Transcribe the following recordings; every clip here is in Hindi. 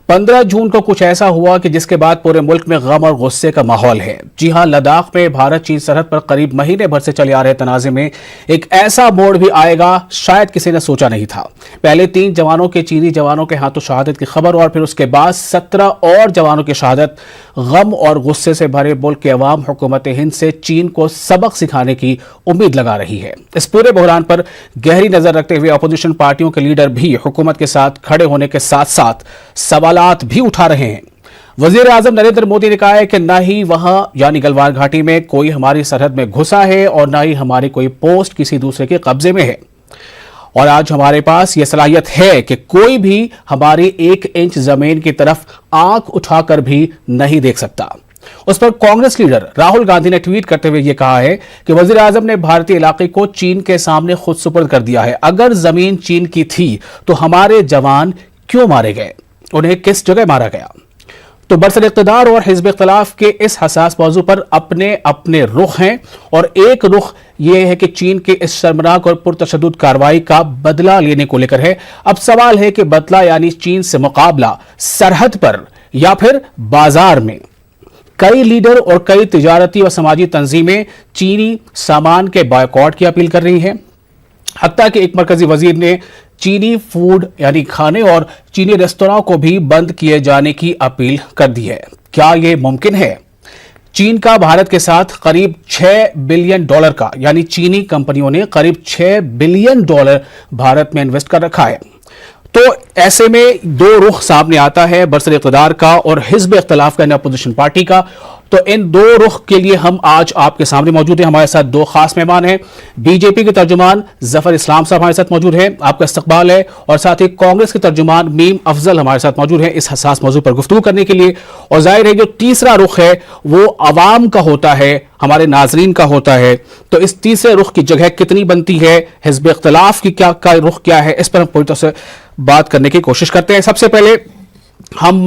15 जून को कुछ ऐसा हुआ कि जिसके बाद पूरे मुल्क में गम और गुस्से का माहौल है। जी हां, लद्दाख में भारत चीन सरहद पर करीब महीने भर से चले आ रहे तनाज़े में एक ऐसा मोड़ भी आएगा, शायद किसी ने सोचा नहीं था। पहले 3 जवानों के चीनी जवानों के हाथों शहादत की खबर और फिर उसके बाद 17 और जवानों की शहादत। गम और गुस्से से भरे मुल्क के अवाम हुकूमत हिंद से चीन को सबक सिखाने की उम्मीद लगा रही है। इस पूरे बहरान पर गहरी नजर रखते हुए अपोजिशन पार्टियों के लीडर भी हुकूमत के साथ खड़े होने के साथ साथ सवालात भी उठा रहे हैं। वजीर आजम नरेंद्र मोदी ने कहा है कि न ही वहां यानी गलवान घाटी में कोई हमारी सरहद में घुसा है और न ही हमारी कोई पोस्ट किसी दूसरे के कब्जे में है, और आज हमारे पास यह सलाहियत है कि कोई भी हमारी 1 इंच जमीन की तरफ आंख उठाकर भी नहीं देख सकता। उस पर कांग्रेस लीडर राहुल गांधी ने ट्वीट करते हुए यह कहा है कि वजीर आजम ने भारतीय इलाके को चीन के सामने खुद सुपुर्द कर दिया है। अगर जमीन चीन की थी तो हमारे जवान क्यों मारे गए, उन्हें किस जगह मारा गया? तो बरसर इक़्तिदार और हिज़्ब इख्तिलाफ के इस हसास मौजू पर अपने अपने रुख हैं, और एक रुख यह है कि चीन के इस शर्मनाक और पुरतशद्दुद कार्रवाई का बदला लेने को लेकर है। अब सवाल है कि बदला यानी चीन से मुकाबला सरहद पर या फिर बाजार में। कई लीडर और कई तिजारती और समाजी तंजीमें चीनी सामान के बॉयकॉट की अपील कर रही हैं। हत्ता कि एक मरकजी वजीर ने चीनी फूड यानी खाने और चीनी रेस्तोरां को भी बंद किए जाने की अपील कर दी है। क्या यह मुमकिन है? चीन का भारत के साथ करीब $6 बिलियन का यानी चीनी कंपनियों ने करीब $6 बिलियन भारत में इन्वेस्ट कर रखा है। तो ऐसे में 2 रुख सामने आता है, बरसर इक़्तिदार का और हिज़्ब इख्तिलाफ का, अपोजिशन पार्टी का। तो इन 2 रुख के लिए हम आज आपके सामने मौजूद हैं। हमारे साथ 2 खास मेहमान हैं। बीजेपी के तर्जुमान जफर इस्लाम साहब हमारे साथ मौजूद हैं, आपका इस्तकबाल है। और साथ ही कांग्रेस के तर्जुमान मीम अफजल हमारे साथ मौजूद हैं इस हसास मौजू पर गुफ्तगू करने के लिए। और जाहिर है जो तीसरा रुख है वो अवाम का होता है, हमारे नाजरीन का होता है। तो इस तीसरे रुख की जगह कितनी बनती है, हिज़्ब इख्तिलाफ की का रुख क्या है, इस पर हम पूरी तरह से बात करने की कोशिश करते हैं। सबसे पहले हम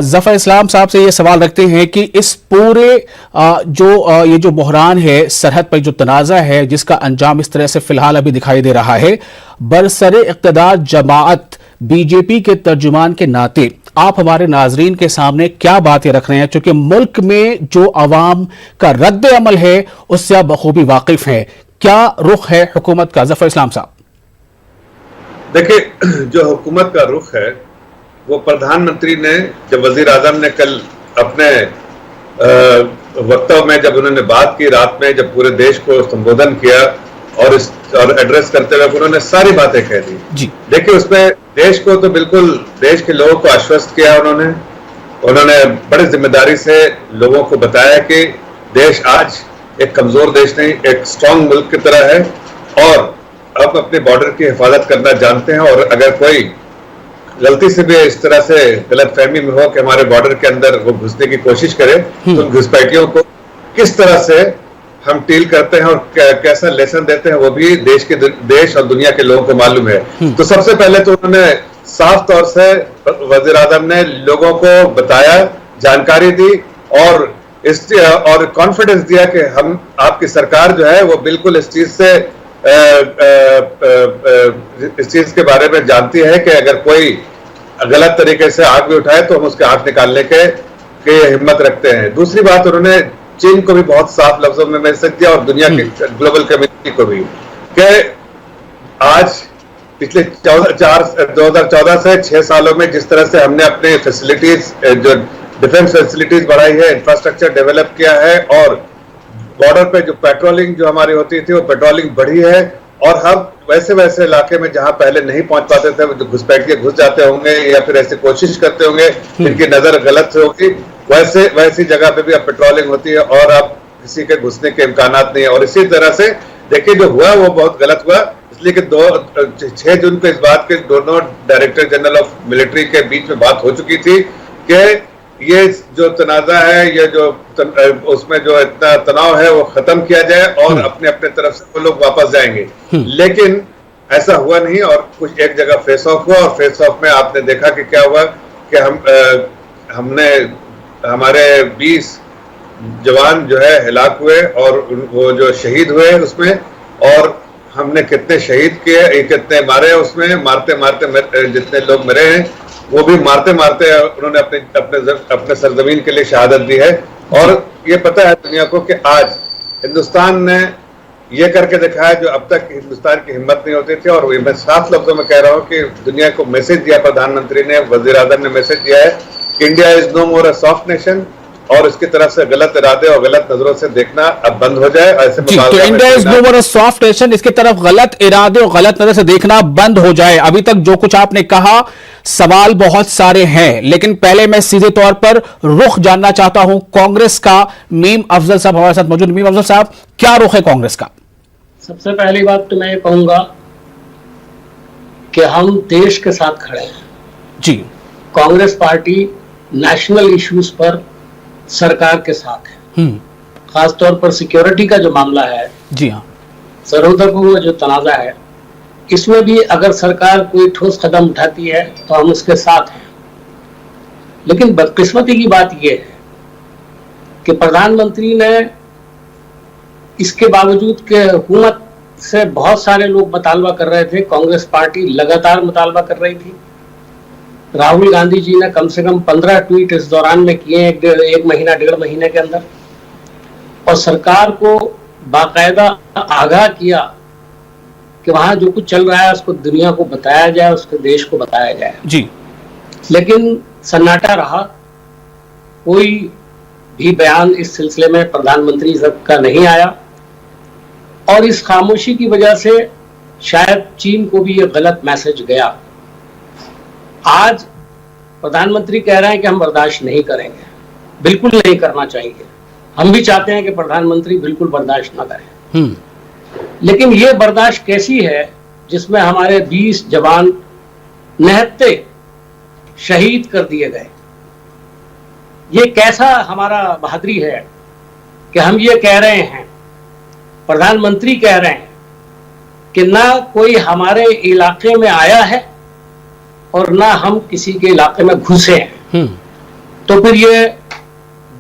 जफर इस्लाम साहब से ये सवाल रखते हैं कि इस पूरे ये जो बहरान है, सरहद पर जो तनाज़ा है जिसका अंजाम इस तरह से फिलहाल अभी दिखाई दे रहा है, बरसरे इक़्तिदार जमाअत बीजेपी के तर्जुमान के नाते आप हमारे नाजरीन के सामने क्या बातें रख रहे हैं, क्योंकि मुल्क में जो अवाम का रद्द अमल है उससे आप बखूबी वाकिफ हैं। क्या रुख है हुकूमत का, जफर इस्लाम साहब? देखिए, जो हुकूमत का रुख है वो प्रधानमंत्री ने, जब वजीर आजम ने कल अपने वक्तव्य में जब उन्होंने बात की, रात में जब पूरे देश को संबोधन किया और एड्रेस करते हुए उन्होंने सारी बातें कह दी। देखिए, उसमें देश को तो बिल्कुल देश के लोगों को आश्वस्त किया। उन्होंने बड़ी जिम्मेदारी से लोगों को बताया कि देश आज एक कमजोर देश नहीं, एक स्ट्रांग मुल्क की तरह है और अब अपने बॉर्डर की हिफाजत करना जानते हैं। और अगर कोई गलती से भी इस तरह से गलतफहमी में हो कि हमारे बॉर्डर के अंदर वो घुसने की कोशिश करे, तो घुसपैठियों को किस तरह से हम डील करते हैं और कैसा लेसन देते हैं वो भी देश और दुनिया के लोगों को मालूम है। तो सबसे पहले तो उन्होंने साफ तौर से वजीर आजम ने लोगों को बताया, जानकारी दी और कॉन्फिडेंस दिया कि हम आपकी सरकार जो है वो बिल्कुल इस चीज के बारे में जानती है कि अगर कोई गलत तरीके से आग भी उठाए तो हम उसके आग निकालने के हिम्मत रखते हैं। दूसरी बात, उन्होंने चीन को भी बहुत साफ लफ्जों में मैसेज दिया और दुनिया की ग्लोबल कम्युनिटी को भी कि आज पिछले 2014 से 6 सालों में जिस तरह से हमने अपने फैसिलिटीज, जो डिफेंस फैसिलिटीज बढ़ाई है, इंफ्रास्ट्रक्चर डेवलप किया है और बॉर्डर पे जो पेट्रोलिंग जो हमारी होती थी वो पेट्रोलिंग बढ़ी है। और हम वैसे इलाके में जहां पहले नहीं पहुंच पाते थे, जो घुसपैठ के घुस जाते होंगे या फिर ऐसी कोशिश करते होंगे जिनकी नजर गलत से होगी, वैसी जगह पे भी अब पेट्रोलिंग होती है और अब किसी के घुसने के इम्कानात नहीं है। और इसी तरह से देखिए, जो हुआ वो बहुत गलत हुआ, इसलिए कि 6 जून को इस बात के दोनों डायरेक्टर जनरल ऑफ मिलिट्री के बीच में बात हो चुकी थी कि ये जो तनाजा है, ये जो उसमें जो इतना तनाव है वो खत्म किया जाए और अपने अपने तरफ से वो लोग वापस जाएंगे। लेकिन ऐसा हुआ नहीं और कुछ एक जगह फेस ऑफ हुआ और फेस ऑफ में आपने देखा कि क्या हुआ कि हमने हमारे 20 जवान जो है हिलाक हुए और वो जो शहीद हुए उसमें, और हमने कितने शहीद किए, कितने मारे, उसमें मारते मारते जितने लोग मरे हैं वो भी मारते मारते उन्होंने अपने अपने अपने सरजमीन के लिए शहादत दी है। और ये पता है दुनिया को कि आज हिंदुस्तान ने ये करके दिखाया जो अब तक हिंदुस्तान की हिम्मत नहीं होती थी। और मैं साफ लफ्जों में कह रहा हूँ कि दुनिया को मैसेज दिया, प्रधानमंत्री ने, वजीर आजम ने मैसेज दिया है कि India is no more a soft nation, और इसकी तरफ से गलत इरादे और गलत नजरों से देखना अब बंद हो जाए। ऐसे जी, तो India is no more a soft nation, इसकी तरफ गलत इरादे और गलत नजर से देखना बंद हो जाए। अभी तक जो कुछ आपने कहा, सवाल बहुत सारे हैं, लेकिन पहले मैं सीधे तौर पर रुख जानना चाहता हूं कांग्रेस का। मीम अफजल साहब हमारे साथ मौजूद। मीम अफजल साहब, क्या रुख है कांग्रेस का? सबसे पहली बात तो मैं ये कहूंगा कि हम देश के साथ खड़े हैं जी। कांग्रेस पार्टी नेशनल इश्यूज पर सरकार के साथ है। खासतौर पर सिक्योरिटी का जो मामला है, जी हाँ, सरहदों जो तनाजा है, इसमें भी अगर सरकार कोई ठोस कदम उठाती है तो हम उसके साथ हैं। लेकिन बदकिस्मती की बात यह है कि प्रधानमंत्री ने इसके बावजूद कि हुकूमत से बहुत सारे लोग मुतालबा कर रहे थे, कांग्रेस पार्टी लगातार मुतालबा कर रही थी। राहुल गांधी जी ने कम से कम 15 ट्वीट इस दौरान में किए, एक महीना 1.5 महीने के अंदर, और सरकार को बाकायदा आगाह किया कि वहां जो कुछ चल रहा है उसको दुनिया को बताया जाए, उसके देश को बताया जाए जी। लेकिन सन्नाटा रहा, कोई भी बयान इस सिलसिले में प्रधानमंत्री का नहीं आया। और इस खामोशी की वजह से शायद चीन को भी यह गलत मैसेज गया। आज प्रधानमंत्री कह रहे हैं कि हम बर्दाश्त नहीं करेंगे, बिल्कुल नहीं करना चाहिए। हम भी चाहते हैं कि प्रधानमंत्री बिल्कुल बर्दाश्त ना करें, लेकिन ये बर्दाश्त कैसी है जिसमें हमारे 20 जवान निहत्ते शहीद कर दिए गए? ये कैसा हमारा बहादुरी है कि हम ये कह रहे हैं, प्रधानमंत्री कह रहे हैं कि ना कोई हमारे इलाके में आया है और ना हम किसी के इलाके में घुसे हैं। तो फिर ये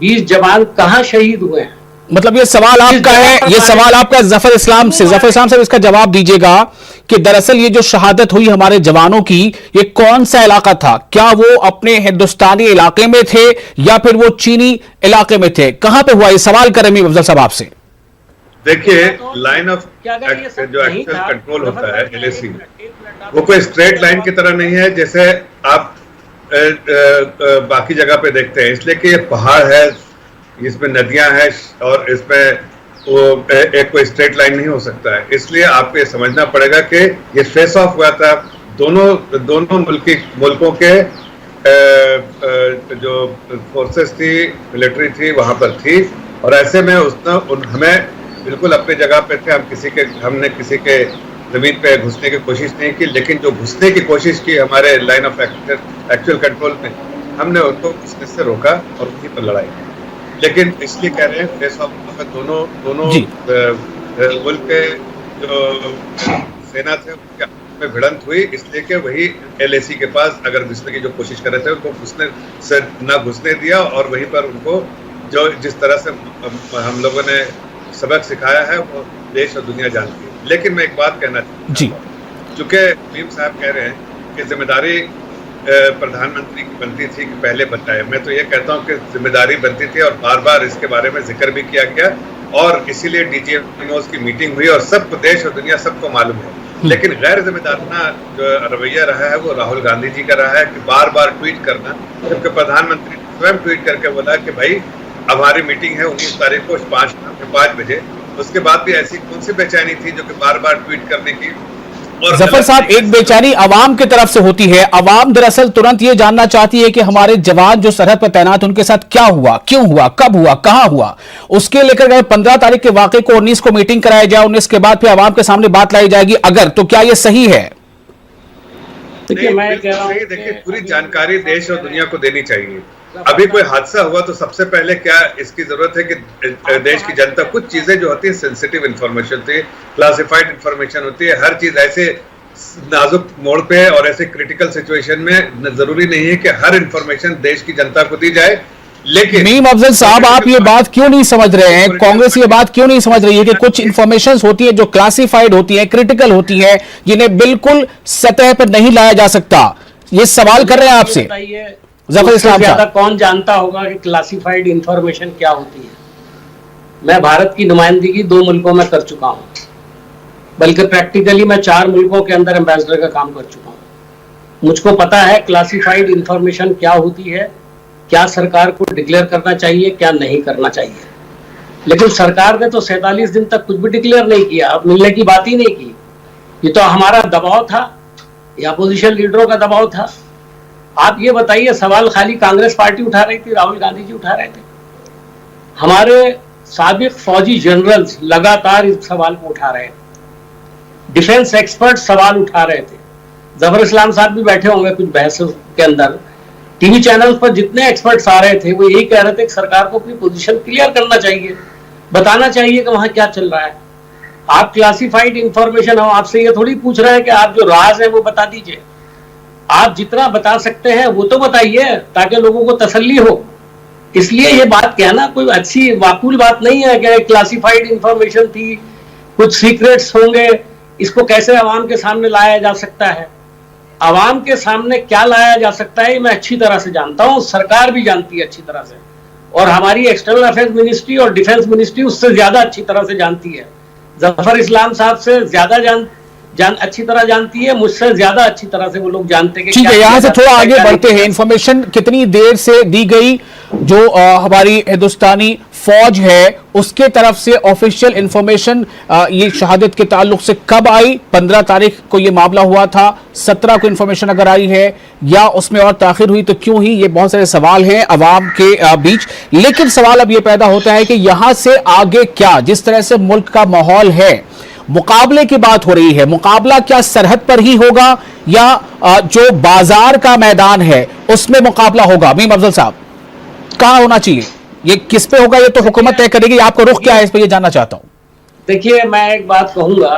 20 जवान कहां शहीद हुए हैं? मतलब ये सवाल आपका है, ये सवाल आपका जफर इस्लाम से। जफर इस्लाम साहब, इसका जवाब दीजिएगा कि दरअसल ये जो शहादत हुई हमारे जवानों की, ये कौन सा इलाका था? क्या वो अपने हिंदुस्तानी इलाके में थे या फिर वो चीनी इलाके में थे? कहां पे हुआ? ये सवाल करें मीम अफजल साहब आपसे। देखिए, लाइन ऑफ जो एक्चुअल कंट्रोल होता है LAC, वो कोई स्ट्रेट लाइन की तरह नहीं है जैसे आप बाकी जगह पे देखते हैं। इसलिए कि ये पहाड़ है, इसमें नदियां हैं और इसमें वो एक कोई स्ट्रेट लाइन नहीं हो सकता है। इसलिए आपको ये समझना पड़ेगा कि ये फेस ऑफ हुआ था दोनों मुल्कों के जो फोर्सेस थी, मिलिट्री थी, वहां पर थी। और ऐसे में हमें बिल्कुल अपनी जगह पे थे। हमने किसी के जमीन पे घुसने की कोशिश नहीं की, लेकिन जो घुसने की कोशिश की हमारे लाइन ऑफ एक्चुअल कंट्रोल में, हमने उनको घुसने से रोका और वहीं पर लड़ाई की। लेकिन इसलिए कह रहे हैं फेस ऑफ दोनों मुल्क के जो सेना थे उनके में भिड़ंत हुई, इसलिए कि वही LAC के पास अगर घुसने की जो कोशिश कर रहे थे उनको घुसने से ना घुसने दिया, और वहीं पर उनको जो जिस तरह से हम लोगों ने सबक सिखाया है वो देश और दुनिया जानती है। लेकिन मैं एक बात कहना चाहता हूं, चूंकि मीम साहब कह रहे हैं कि जिम्मेदारी प्रधानमंत्री की बनती थी कि पहले बताए, मैं तो ये कहता हूं कि जिम्मेदारी बनती थी और बार बार इसके बारे में जिक्र भी किया गया, और इसीलिए DGMOs की मीटिंग हुई और सबको, देश और दुनिया सबको मालूम है। लेकिन गैर जिम्मेदाराना जो रवैया रहा है वो राहुल गांधी जी का रहा है कि बार बार ट्वीट करना, जबकि प्रधानमंत्री ने स्वयं ट्वीट करके बोला कि भाई हमारी मीटिंग है 19 तारीख को 5 बजे। उसके बाद भी ऐसी कौन सी बेचैनी थी जो कि बार बार ट्वीट करने की? और जफर साहब, एक बेचैनी अवाम की तरफ से होती है। अवाम दरअसल तुरंत ये जानना चाहती है कि हमारे जवान जो सरहद पर तैनात, उनके साथ क्या हुआ, क्यों हुआ, कब हुआ, कहां हुआ। उसके लेकर गए 15 तारीख के वाकये को 19 को मीटिंग कराया जाए, 19 के बाद फिर अवाम के सामने बात लाई जाएगी अगर, तो क्या ये सही है? देखिए, पूरी जानकारी देश और दुनिया को देनी चाहिए। अभी कोई हादसा हुआ तो सबसे पहले क्या इसकी जरूरत है कि देश की जनता, कुछ चीजें जो होती है सेंसिटिव इंफॉर्मेशन होती है, क्लासिफाइड इंफॉर्मेशन होती है, हर चीज ऐसे नाजुक मोड़ पे और ऐसे क्रिटिकल सिचुएशन में जरूरी नहीं है कि हर इंफॉर्मेशन देश की जनता को दी जाए। लेकिन मीम अफजल साहब, आप ये बात क्यों नहीं समझ रहे हैं? कांग्रेस ये बात क्यों नहीं समझ रही है कि कुछ इंफॉर्मेशन होती है जो क्लासिफाइड होती है, क्रिटिकल होती है, जिन्हें बिल्कुल सतह पर नहीं लाया जा सकता? ये सवाल कर रहे हैं आपसे जफर इस्लाम ज्यादा साहब। कौन जानता होगा कि क्लासिफाइड इंफॉर्मेशन क्या होती है? मैं भारत की नुमाइंदगी 2 मुल्कों में कर चुका हूं, बल्कि प्रैक्टिकली मैं 4 मुल्कों के अंदर एम्बेसडर का काम कर चुका हूं। मुझको पता है क्लासिफाइड इंफॉर्मेशन क्या होती है, क्या सरकार को डिक्लेयर करना चाहिए, क्या नहीं करना चाहिए। लेकिन सरकार ने तो 47 दिन तक कुछ भी डिक्लेयर नहीं किया, अब मिलने की बात ही नहीं की। ये तो हमारा दबाव था या अपोजिशन लीडरों का दबाव था। आप ये बताइए, सवाल खाली कांग्रेस पार्टी उठा रही थी, राहुल गांधी जी उठा रहे थे? हमारे साबिक फौजी जनरल्स लगातार इस सवाल को उठा रहे थे, डिफेंस एक्सपर्ट सवाल उठा रहे थे, जफर इस्लाम साहब भी बैठे होंगे कुछ बहस के अंदर। टीवी चैनल पर जितने एक्सपर्ट्स आ रहे थे वो यही कह रहे थे कि सरकार को अपनी पोजीशन क्लियर करना चाहिए, बताना चाहिए कि वहां क्या चल रहा है। आप क्लासिफाइड इंफॉर्मेशन, हम आपसे ये थोड़ी पूछ रहे हैं कि आप जो राज है वो बता दीजिए। आप जितना बता सकते हैं वो तो बताइए ताकि लोगों को तसल्ली हो। इसलिए ये बात कहना कोई अच्छी माकूल बात नहीं है कि क्लासिफाइड इंफॉर्मेशन थी, कुछ सीक्रेट्स होंगे, इसको कैसे आवाम के सामने लाया जा सकता है? आवाम के सामने क्या लाया जा सकता है मैं अच्छी तरह से जानता हूं, सरकार भी जानती है अच्छी तरह से, और हमारी एक्सटर्नल अफेयर्स मिनिस्ट्री और डिफेंस मिनिस्ट्री उससे ज्यादा अच्छी तरह से जानती है। जफर इस्लाम साहब से ज्यादा अच्छी तरह जानती है, मुझसे ज्यादा अच्छी तरह से वो लोग जानते हैं। ठीक है, यहां से थोड़ा आगे बढ़ते हैं। इंफॉर्मेशन कितनी देर से दी गई? जो हमारी हिंदुस्तानी फौज है उसके तरफ से ऑफिशियल इंफॉर्मेशन ये शहादत के ताल्लुक से कब आई? 15 तारीख को ये मामला हुआ था, 17 को इंफॉर्मेशन अगर आई है या उसमें और ताखिर हुई तो क्यों ही? ये बहुत सारे सवाल हैं अवाम के बीच। लेकिन सवाल अब ये पैदा होता है कि यहां से आगे क्या? जिस तरह से मुल्क का माहौल है, मुकाबले की बात हो रही है, मुकाबला क्या सरहद पर ही होगा या जो बाजार का मैदान है उसमें मुकाबला होगा? मीम अफजल साहब, कहां होना चाहिए? ये किस पे होगा? ये तो हुकूमत तय करेगी। आपका रुख क्या है इस पे, ये जानना चाहता हूं। देखिए, मैं एक बात कहूंगा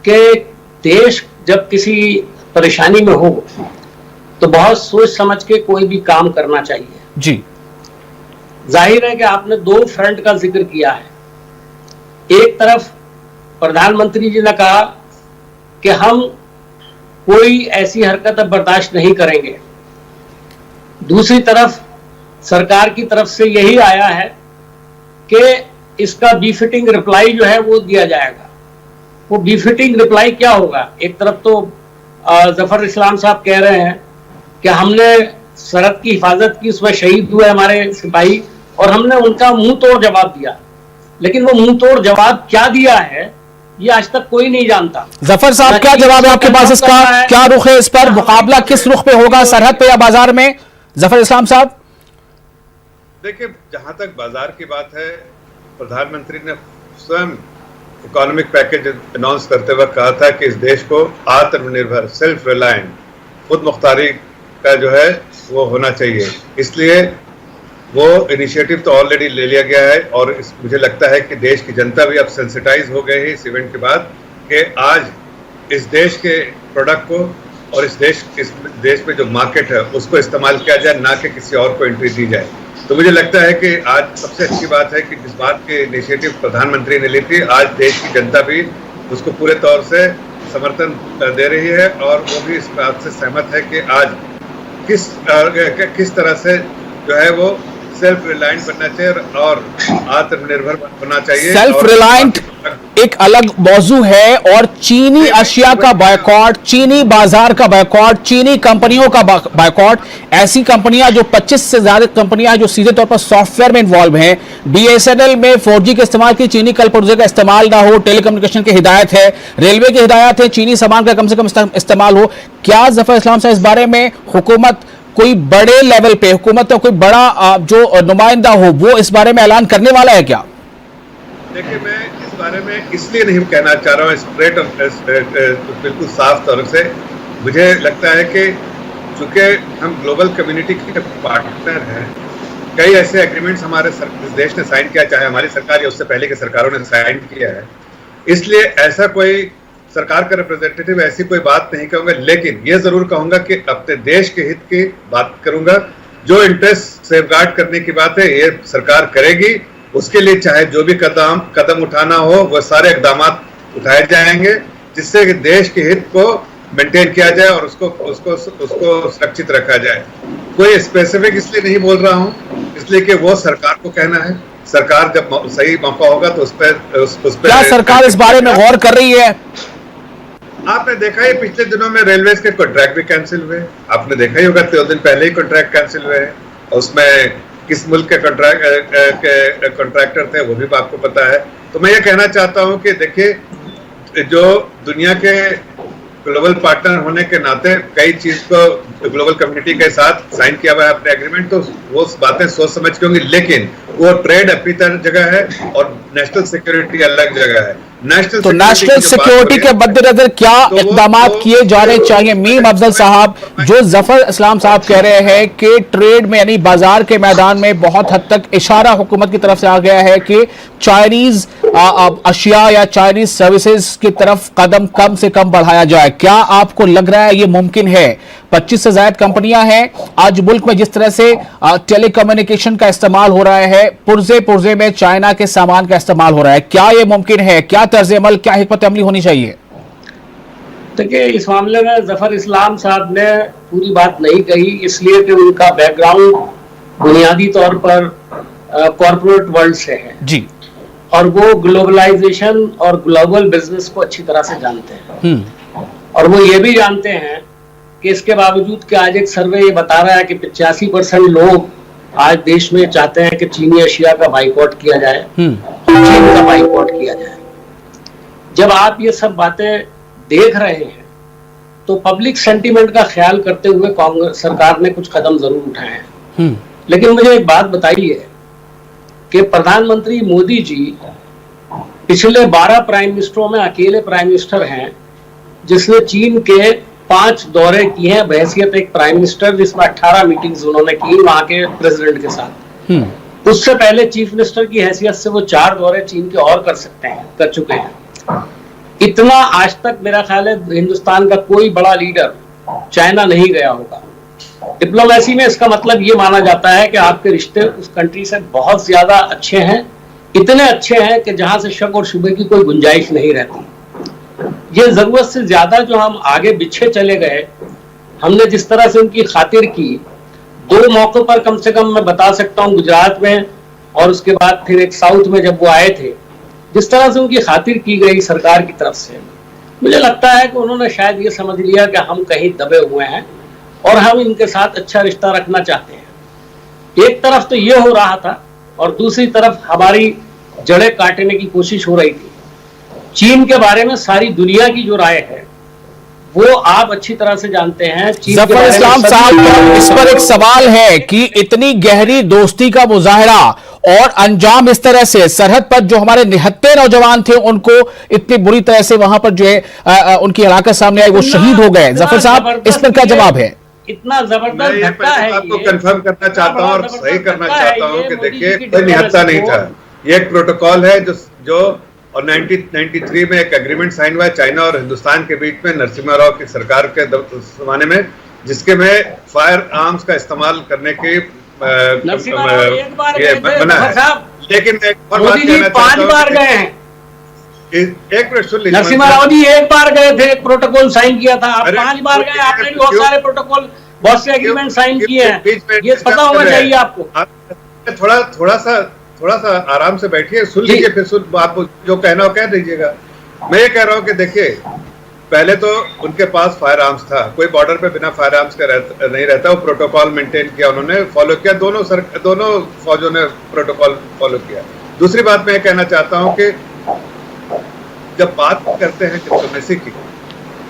कि देश जब किसी परेशानी में हो तो बहुत सोच समझ के कोई भी काम करना चाहिए जी। जाहिर है कि आपने 2 फ्रंट का जिक्र किया है। एक तरफ प्रधानमंत्री जी ने कहा कि हम कोई ऐसी हरकत अब बर्दाश्त नहीं करेंगे, दूसरी तरफ सरकार की तरफ से यही आया है कि इसका बीफिटिंग रिप्लाई जो है वो दिया जाएगा। वो बीफिटिंग रिप्लाई क्या होगा? एक तरफ तो जफर इस्लाम साहब कह रहे हैं कि हमने सरहद की हिफाजत की, उसमें शहीद हुए हमारे सिपाही, और हमने उनका मुंह तोड़ जवाब दिया। लेकिन वो मुंह तोड़ जवाब क्या दिया है ये आज तक कोई नहीं जानता। जफर साहब, क्या जवाब है आपके पास इसका? क्या रुख है इस पर? मुकाबला किस रुख पे होगा, सरहद पे या बाजार में? जफर इस्लाम साहब, देखिए, जहां तक बाजार की बात है, प्रधानमंत्री ने स्वयं इकोनॉमिक पैकेज अनाउंस करते वक्त कहा था कि इस देश को आत्मनिर्भर, सेल्फ रिलायंट, खुद मुख्तारी का जो है वो होना चाहिए। इसलिए वो इनिशिएटिव तो ऑलरेडी ले लिया गया है और मुझे लगता है कि देश की जनता भी अब सेंसिटाइज हो गई है इस इवेंट के बाद कि आज इस देश के प्रोडक्ट को और इस देश में जो मार्केट है उसको इस्तेमाल किया जाए, ना कि किसी और को एंट्री दी जाए। तो मुझे लगता है कि आज सबसे अच्छी बात है कि जिस बात के इनिशिएटिव प्रधानमंत्री ने ली थी, आज देश की जनता भी उसको पूरे तौर से समर्थन दे रही है और वो भी इस बात से सहमत है कि आज किस तरह से जो है वो सेल्फ रिलायंट बनना चाहिए और आत्मनिर्भर बनना चाहिए। सेल्फ रिलायंट एक अलग मौजू है, और चीनी अशिया का बायकॉट, चीनी बाजार का बायकॉट, चीनी कंपनियों का बायकॉट, ऐसी कंपनियां जो 25 से ज्यादा कंपनियां जो सीधे तौर पर सॉफ्टवेयर में इन्वॉल्व हैं। BSNL में 4G के इस्तेमाल की, चीनी कल पुर्जे का इस्तेमाल ना हो, टेलीकम्युनिकेशन की हिदायत है, रेलवे की हिदायत है, चीनी सामान का कम से कम इस्तेमाल हो। क्या जफर इस्लाम साहब इस बारे में हुकूमत कोई बड़े लेवल पे, हुकूमत का कोई बड़ा जो नुमाइंदा हो वो इस बारे में ऐलान करने वाला है क्या? देखिए, मैं इस बारे में इसलिए नहीं कहना चाह रहा हूँ स्ट्रेट और बिल्कुल साफ तौर से। मुझे लगता है कि चूंकि हम ग्लोबल कम्युनिटी के पार्टनर हैं, कई ऐसे एग्रीमेंट्स हमारे देश ने साइन किया, चाहे हमारी सरकार या उससे पहले की सरकारों ने साइन किया है, इसलिए ऐसा कोई सरकार का रिप्रेजेंटेटिव ऐसी कोई बात नहीं कहूंगा। लेकिन ये जरूर कहूंगा कि अपने देश के हित की बात करूंगा। जो इंटरेस्ट सेफगार्ड करने की बात है ये सरकार करेगी। उसके लिए चाहे जो भी कदम उठाना हो वो सारे इकदाम उठाए जाएंगे जिससे कि देश के हित को मेंटेन किया जाए और उसको सुरक्षित रखा जाए। कोई स्पेसिफिक इसलिए नहीं बोल रहा हूं इसलिए कि वो सरकार को कहना है। सरकार जब सही मौका होगा तो उस पर क्या सरकार इस बारे में गौर कर रही है? आपने देखा ही पिछले दिनों में रेलवेज के कॉन्ट्रैक्ट भी कैंसिल हुए। आपने देखा ही होगा 2 दिन पहले ही कॉन्ट्रैक्ट कैंसिल हुए और उसमें किस मुल्क के कॉन्ट्रैक्टर थे वो भी आपको पता है। तो मैं ये कहना चाहता हूं कि देखिए जो दुनिया के ग्लोबल पार्टनर होने के नाते कई चीज को ग्लोबल कम्युनिटी के साथ साइन किया हुआ है अपने एग्रीमेंट, तो वो बातें सोच समझ के होंगी, लेकिन वो ट्रेड अपनी जगह है और नेशनल सिक्योरिटी अलग जगह है। नेशनल सिक्योरिटी के मद्देनजर क्या इकदाम किए जाने चाहिए? मीम अफजल साहब, जो जफर इस्लाम साहब कह रहे हैं कि ट्रेड में यानी बाजार के मैदान में बहुत हद तक इशारा हुकूमत की तरफ से आ गया है कि चाइनीज अशिया या चाइनीज सर्विसेज की तरफ कदम कम से कम बढ़ाया जाए। क्या आपको लग रहा है ये मुमकिन है? 25 से ज्यादा कंपनियां हैं आज मुल्क में, जिस तरह से टेलीकम्युनिकेशन का इस्तेमाल हो रहा है, पुर्जे में चाइना के सामान का इस्तेमाल हो रहा है, क्या ये मुमकिन है? क्या तर्ज अमल, क्या हिकमत अमली होनी चाहिए? देखिए, इस मामले में जफर इस्लाम साहब ने पूरी बात नहीं कही, इसलिए कि उनका बैकग्राउंड बुनियादी तौर पर कॉर्पोरेट वर्ल्ड से है जी, और वो ग्लोबलाइजेशन और ग्लोबल बिजनेस को अच्छी तरह से जानते हैं। और वो ये भी जानते हैं कि इसके बावजूद कि आज एक सर्वे ये बता रहा है कि 85% लोग आज देश में चाहते हैं कि चीनी एशिया का बाइकआउट किया जाए, चीन का बाइकआउट किया जाए। जब आप ये सब बातें देख रहे हैं तो पब्लिक सेंटीमेंट का ख्याल करते हुए कांग्रेस सरकार ने कुछ कदम जरूर उठाए हैं। लेकिन मुझे एक बात बताइए कि प्रधानमंत्री मोदी जी पिछले 12 प्राइम मिनिस्टरों में अकेले प्राइम मिनिस्टर हैं जिसने चीन के 5 दौरे किए हैं बहैसियत एक प्राइम मिनिस्टर, जिसमें 18 मीटिंग्स उन्होंने की वहां के प्रेसिडेंट के साथ। उससे पहले चीफ मिनिस्टर की हैसियत से वो 4 दौरे चीन के और कर चुके हैं। इतना आज तक मेरा ख्याल है हिंदुस्तान का कोई बड़ा लीडर चाइना नहीं गया होगा। डिप्लोमेसी में इसका मतलब ये माना जाता है कि आपके रिश्ते उस कंट्री से बहुत ज्यादा अच्छे हैं, इतने अच्छे हैं कि जहां से शक और शुबे की कोई गुंजाइश नहीं रहती। ये जरूरत से ज्यादा जो हम आगे पीछे चले गए, हमने जिस तरह से उनकी खातिर की, 2 मौकों पर कम से कम मैं बता सकता हूं, गुजरात में और उसके बाद फिर एक साउथ में जब वो आए थे, जिस तरह से उनकी खातिर की गई सरकार की तरफ से, मुझे लगता है कि उन्होंने शायद ये समझ लिया कि हम कहीं दबे हुए हैं और हम इनके साथ अच्छा रिश्ता रखना चाहते हैं। एक तरफ तो ये हो रहा था और दूसरी तरफ हमारी जड़ें काटने की कोशिश हो रही थी। चीन के बारे में सारी दुनिया की जो राय है वो आप अच्छी तरह से जानते हैं। जफर इस्लाम साहब, इस पर एक सवाल है कि इतनी गहरी दोस्ती का मुजाहरा और अंजाम इस तरह से, सरहद पर जो हमारे निहत्थे नौजवान थे उनको इतनी बुरी तरह से वहां पर जो है उनकी हलाकत सामने आई, वो शहीद हो गए। जफर साहब, इस पर क्या जवाब है? इतना जबरदस्त धक्का है। आपको कंफर्म करना चाहता हूं और सही करना चाहता हूं कि देखिए कोई निहत्था नहीं था, ये एक प्रोटोकॉल है जो और 1993 में एक एग्रीमेंट साइन हुआ है चाइना और हिंदुस्तान के बीच में नरसिम्हा राव की सरकार के जमाने में, जिसके में फायर आर्म्स का इस्तेमाल करने के बना है। लेकिन एक और बात कहना चाहता हूं, 5 बार गए हैं। एक मिनट सुन लीजिए, नरसिम्हा राव जी 1 बार गए थे, एक प्रोटोकॉल साइन किया था। आप 5 बार गए, आपने भी बहुत सारे प्रोटोकॉल, बहुत से एग्रीमेंट साइन किए हैं, ये पता होना चाहिए आपको। थोड़ा सा आराम से बैठिए, सुन लीजिए, फिर आप जो कहना हो कह दीजिएगा। मैं ये कह रहा हूँ कि देखिए, पहले तो उनके पास फायर आर्म्स था, कोई बॉर्डर पे बिना फायर आर्म्स के नहीं रहता। वो प्रोटोकॉल मेंटेन किया, उन्होंने फॉलो किया, दोनों फौजों ने प्रोटोकॉल फॉलो किया। दूसरी बात मैं ये कहना चाहता हूँ कि जब बात करते हैं डिप्लोमेसी की,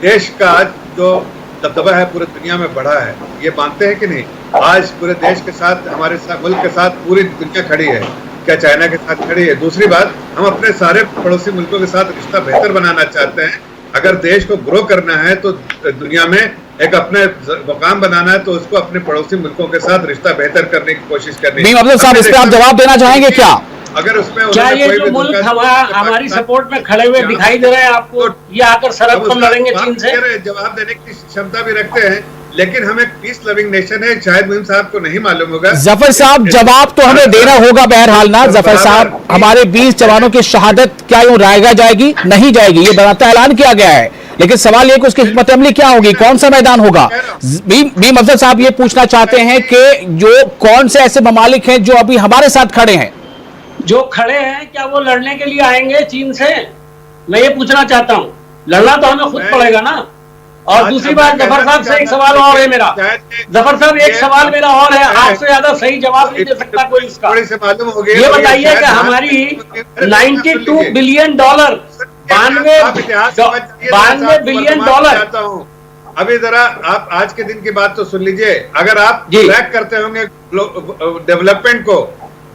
देश का आज जो दबदबा है पूरी दुनिया में बढ़ा है, ये मानते हैं कि नहीं? आज पूरे देश के साथ, हमारे साथ, मुल्क के साथ पूरी दुनिया खड़ी है, क्या चाइना के साथ खड़ी है? दूसरी बात, हम अपने सारे पड़ोसी मुल्कों के साथ रिश्ता बेहतर बनाना चाहते हैं। अगर देश को ग्रो करना है तो दुनिया में एक अपने मुकाम बनाना है, तो उसको अपने पड़ोसी मुल्कों के साथ रिश्ता बेहतर करने की कोशिश करनी है। अफजल साहब, इस पर आप जवाब देना चाहेंगे क्या? अगर उसमें क्या ये जो मुल्क हमारी सपोर्ट में खड़े हुए दिखाई दे रहे हैं आपको, ये आकर सरहद पर लड़ेंगे चीन से? जवाब देने की क्षमता भी रखते हैं, लेकिन हम एक पीस लविंग नेशन है, शायद मुहिम साहब को नहीं मालूम होगा। जफर साहब, जवाब तो हमें देना होगा बहरहाल ना। जफर साहब, हमारे 20 जवानों की शहादत क्या यूं रायगा जाएगी? नहीं जाएगी, ये बराता ऐलान किया गया है, लेकिन सवाल ये कि उसकी हिकमत अमली क्या होगी, कौन सा मैदान होगा? बीम अफजल साहब ये पूछना चाहते हैं कि जो कौन से ऐसे ममालिक हैं जो अभी हमारे साथ खड़े हैं, जो खड़े हैं, क्या वो लड़ने के लिए आएंगे चीन से? मैं ये पूछना चाहता हूँ। लड़ना तो हमें खुद पड़ेगा ना। और दूसरी बात, जफर साहब से एक सवाल और है मेरा। जफर साहब, एक सवाल मेरा और है, आपसे ज्यादा सही जवाब नहीं दे सकता कोई इसका। मालूम हो गया, ये बताइए कि हमारी $92 बिलियन, 92 बिलियन डॉलर। चाहता हूँ अभी जरा आप आज के दिन की बात तो सुन लीजिए। अगर आप ट्रैक करते होंगे डेवलपमेंट को,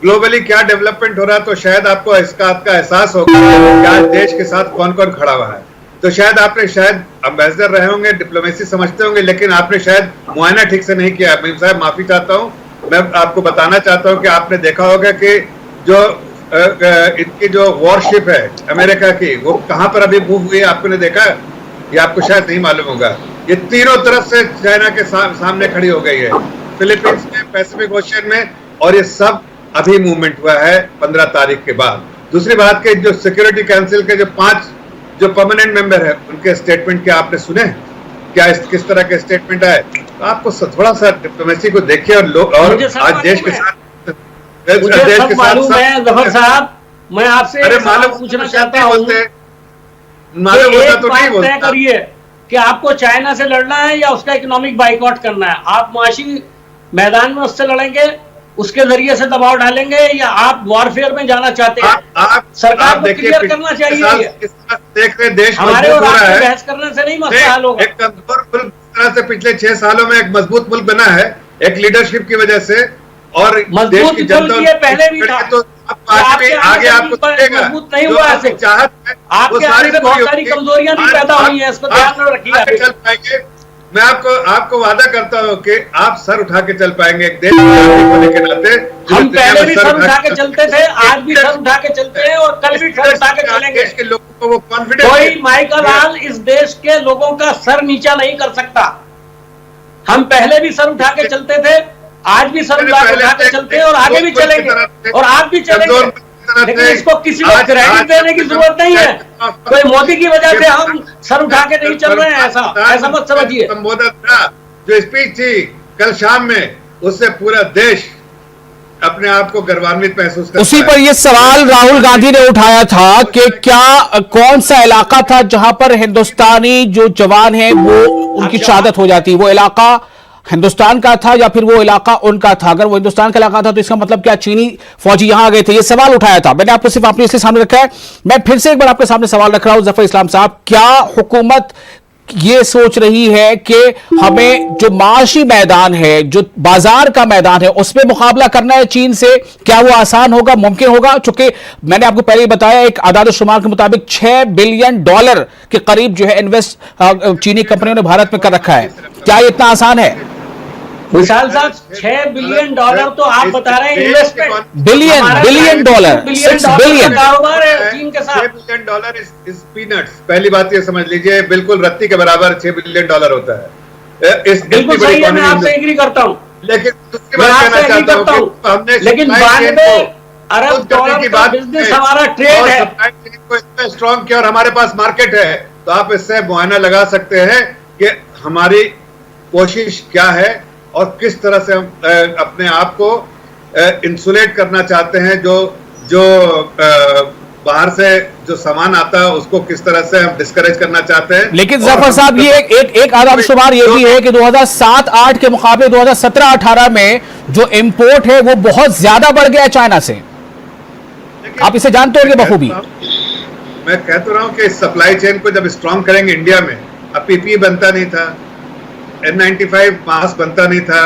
ग्लोबली क्या डेवलपमेंट हो रहा है, तो शायद आपको इसका आपका एहसास होगा कि आज देश के साथ कौन कौन खड़ा हुआ है। तो शायद आपने शायद एम्बेसडर रहे होंगे, डिप्लोमेसी समझते होंगे, लेकिन आपने शायद मुआयना ठीक से नहीं किया। मैं साहब माफी चाहता हूँ, मैं आपको बताना चाहता हूँ कि आपने देखा होगा कि जो इनकी जो वॉरशिप है अमेरिका की, वो कहां पर अभी मूव हुई है, आपने देखा? ये आपको शायद नहीं मालूम होगा। ये तीनों तरफ से चाइना के सामने खड़ी हो गई है, फिलीपींस में, पैसिफिक ओशियन में, और ये सब अभी मूवमेंट हुआ है 15 तारीख के बाद। दूसरी बात के जो सिक्योरिटी काउंसिल के जो 5 जो परमानेंट मेंबर है, उनके स्टेटमेंट क्या आपने सुने? क्या किस तरह के स्टेटमेंट आए? तो आपको थोड़ा सा डिप्लोमेसी को देखिए और आज देश के साथ मुझे सब मालूम है। जफर साहब, मैं आपसे पूछना चाहता हूँ, मालूम होता तो नहीं तय करिए कि आपको चाइना से लड़ना है या उसका इकोनॉमिक बाइकआउट करना है। आप मुआशी मैदान में उससे लड़ेंगे, उसके जरिए से दबाव डालेंगे, या आप वॉरफेयर में जाना चाहते हैं? सरकार को क्लियर करना चाहिए। देख रहे देश हमारे और आपसे बहस करने से नहीं मसला हल होगा। एक कमजोर मुल्क तरह से पिछले 6 सालों में एक मजबूत मुल्क बना है, एक लीडरशिप की वजह से, और देश की जनता पहले भी था। तो आगे आपको मजबूत नहीं हुआ ऐसे। चाहत है आपके आने से बहुत सारी कमजोरियां भी पैदा हुई हैं, इसको ध्यान में रखिए। चल पाएंगे, मैं आपको वादा करता हूँ कि आप सर उठा के चल पाएंगे एक देश होने के नाते। हम पहले भी सर उठा के चलते थे, आज भी सर उठा के चलते हैं, और कल भी सर उठा के चलेंगे। देश के लोगों को वो कॉन्फिडेंस, कोई माइकल हाल इस देश के लोगों का सर नीचा नहीं कर सकता। हम पहले भी सर उठा के चलते थे, आज भी सर उठा के चलते हैं, और आगे भी चलेंगे, और आप भी चलेंगे। लेकिन इसको किसी को क्रेडिट देने की जरूरत नहीं है। कोई मोदी की वजह से हम सर उठा के नहीं चल रहे हैं, ऐसा मत समझिए। संबोधन था, जो स्पीच थी कल शाम में, उससे पूरा देश अपने आप को गर्वान्वित महसूस करता है। उसी पर यह सवाल राहुल गांधी ने उठाया था कि क्या कौन सा इलाका था जहां पर हिंदुस्तानी जो जवान हैं वो उनकी शहादत हो जाती, वो इलाका हिंदुस्तान का था या फिर वो इलाका उनका था? अगर वो हिंदुस्तान का इलाका था तो इसका मतलब क्या चीनी फौजी यहां आ गए थे? ये सवाल उठाया था मैंने, आपको सिर्फ आपने इसलिए सामने रखा है। मैं फिर से एक बार आपके सामने सवाल रख रहा हूं, जफर इस्लाम साहब, क्या हुकूमत ये सोच रही है कि हमें जो माशी मैदान है, जो बाजार का मैदान है, उसमें मुकाबला करना है चीन से? क्या वो आसान होगा, मुमकिन होगा? चूंकि मैंने आपको पहले ही बताया, एक आदाद शुमार के मुताबिक $6 बिलियन के करीब जो है इन्वेस्ट चीनी कंपनियों ने भारत में कर रखा है। क्या ये इतना आसान है? विशाल साहब, $6 बिलियन तो आप बता रहे हैं इन्वेस्टमेंट। बिलियन डॉलर, 6 बिलियन कारोबार है चीन के साथ। $6 बिलियन इज पीनट्स। पहली बात ये समझ लीजिए, बिल्कुल रत्ती के बराबर $6 बिलियन होता है। बिल्कुल सही है, मैं आपसे एग्री करता हूँ। लेकिन दूसरी बात कहना चाहता हूँ कि हमने, लेकिन 92 अरब डॉलर का बिजनेस हमारा ट्रेड है, को इतना स्ट्रॉन्ग किया, और हमारे पास मार्केट है। तो आप इससे मुआयना लगा सकते हैं कि हमारी कोशिश क्या है और किस तरह से हम अपने आप को इंसुलेट करना चाहते हैं। जो बाहर से जो सामान आता है उसको किस तरह से हम डिस्करेज करना चाहते हैं। लेकिन जफर साहब, ये एक आदाब शुमार ये भी है कि 2007-8 के मुकाबले 2017-18 में जो इंपोर्ट है वो बहुत ज्यादा बढ़ गया चाइना से। आप इसे जानते होंगे बखूबी। मैं कह तो रहा हूं कि सप्लाई चेन को जब स्ट्रॉन्ग करेंगे इंडिया में, अब पीपीई बनता नहीं था, N95 मास्क बनता नहीं था,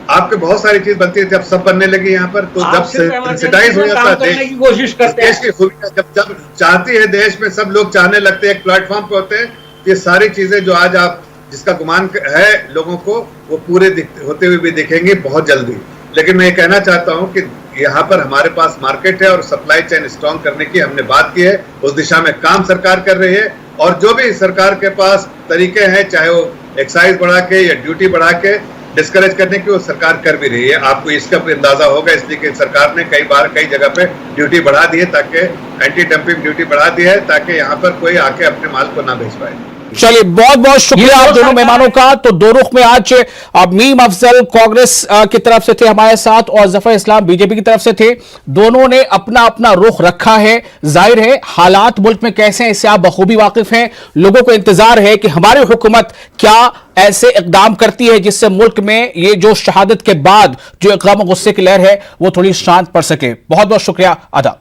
आपके बहुत सारी चीज बनती थी, अब सब बनने लगी यहाँ पर। तो जब सेंसिटाइज हो जाता है देश, कोशिश करते हैं, देश की खूबियां जब चाहती है देश में, सब लोग चाहने लगते हैं, एक प्लेटफॉर्म पे होते हैं, ये सारी चीजें जो आज आप जिसका गुमान है लोगों को, वो पूरे होते हुए भी दिखेंगे बहुत जल्दी। लेकिन मैं ये कहना चाहता हूँ कि यहाँ पर हमारे पास मार्केट है और सप्लाई चेन स्ट्रॉन्ग करने की हमने बात की है, उस दिशा में काम सरकार कर रही है। और जो भी सरकार के पास तरीके हैं, चाहे वो एक्साइज बढ़ा के या ड्यूटी बढ़ा के डिस्करेज करने की वो सरकार कर भी रही है। आपको इसका अंदाजा होगा, इसलिए कि सरकार ने कई बार कई जगह पे ड्यूटी बढ़ा दी है, ताकि एंटी डंपिंग ड्यूटी बढ़ा दी है, ताकि यहाँ पर कोई आके अपने माल को ना बेच पाए। चलिए, बहुत बहुत शुक्रिया आप दोनों मेहमानों का। तो दो रुख में आज मीम अफजल कांग्रेस की तरफ से थे हमारे साथ और जफर इस्लाम बीजेपी की तरफ से थे। दोनों ने अपना अपना रुख रखा है। जाहिर है हालात मुल्क में कैसे हैं इससे आप बखूबी वाकिफ हैं। लोगों को इंतजार है कि हमारी हुकूमत क्या ऐसे इकदाम करती है जिससे मुल्क में ये जो शहादत के बाद जो इक़राम गुस्से की लहर है वो थोड़ी शांत पड़ सके। बहुत बहुत शुक्रिया, आदाब।